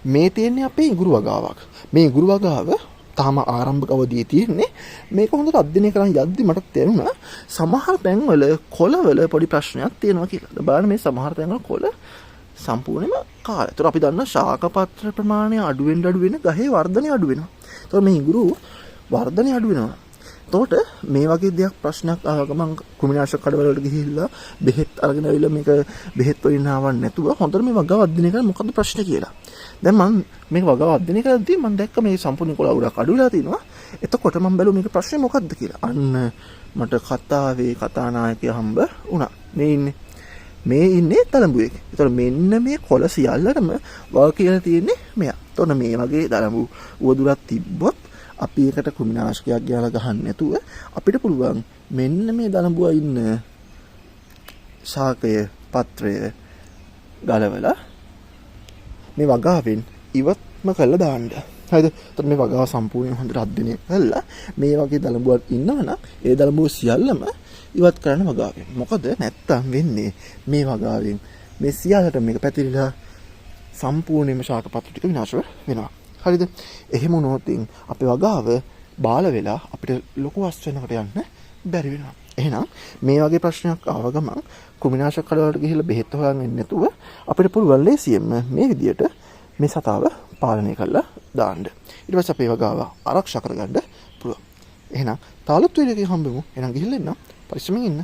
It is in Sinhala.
මේ තියෙන්නේ අපේ ඉඟුරු වගාවක්. මේ ඉඟුරු වගාව තාම ආරම්භක අවධියේ තියෙන්නේ. මේක හොඳට අධ්‍යයනය කරන් යද්දි මට තේරුණා සමහර තැන්වල කොළවල පොඩි ප්‍රශ්නයක් තියෙනවා කියලා. බලන්න මේ සමහර තැන්වල කොළ සම්පූර්ණයෙන්ම කාලා. ඒතර අපි දන්න ශාක පත්‍ර ප්‍රමාණය අඩු වෙන ගහේ වර්ධනය අඩු වෙනවා. ඒතර මේ ඉඟුරු වර්ධනය අඩු වෙනවා. එතකොට මේ වගේ දෙයක් ප්‍රශ්නයක් ආව ගමන් කුමිනාශක කඩවල වලට ගිහිල්ලා බෙහෙත් අරගෙන ආවිල්ලා මේක බෙහෙත් වලින් ආවන්නේ නැතුව හොඳට මේ වගාව අධ්‍යයනය කරලා මොකද්ද ප්‍රශ්නේ කියලා. දැන් මම මේක වගාව අධ්‍යයනය කරද්දී මම දැක්ක මේ සම්පූර්ණ කොළ උඩක් අඩු වෙලා තිනවා. එතකොට මම බැලුවා මේක ප්‍රශ්නේ මොකද්ද කියලා. අන්න මට කතාවේ කතානායකයා හම්බ වුණා. මේ ඉන්නේ දලඹුවේ. ඒතකොට මෙන්න මේ කොළ සියල්ලටම වග කියලා තියෙන්නේ මෙයා. එතකොට මේ වගේ දලඹු උවදුරක් තිබ්බොත් අපි එකට කුමිනාශකයක් ගාලා ගහන්න නැතුව අපිට පුළුවන් මෙන්න මේ දලඹුවා ඉන්න ශාකය පත්‍රය ගලවලා මේ වගාවෙන් ඉවත්ම කරලා දාන්න. හරිද? එතකොට මේ වගාව සම්පූර්ණයෙන් හොඳට අධ්‍යයනය කළා මේ වගේ දලඹුවක් ඉන්නවනම් ඒ දලඹුව සියල්ලම ඉවත් කරන්න වගාවෙන්. මොකද නැත්තම් වෙන්නේ මේ වගාවෙන් මේ සියල්ලට මේක පැතිරිලා සම්පූර්ණයෙන්ම ශාක පත්‍ර ටික විනාශ වෙනවා. හරිද? එහෙම වුණොත් අපේ වගාව බාල වෙලා අපිට ලොකු වස්තුවකට යන්න බැරි වෙනවා. එහෙනම් මේ වගේ ප්‍රශ්නයක් ආව ගමන් කුමිනාශක කඩවලට ගිහිල්ලා බෙහෙත් හොයන්න එන්නේ නැතුව අපිට පුළුවන් ලේසියෙන්ම මේ විදියට මේ සතාව පාලනය කරලා දාන්න. ඊට පස්සේ අපේ වගාව ආරක්ෂා කරගන්න පුළුවන්. එහෙනම් තාලුත් වේලකේ හම්බෙමු. එහෙනම් ගිහිල්ලා එන්න. පරිස්සමෙන් ඉන්න.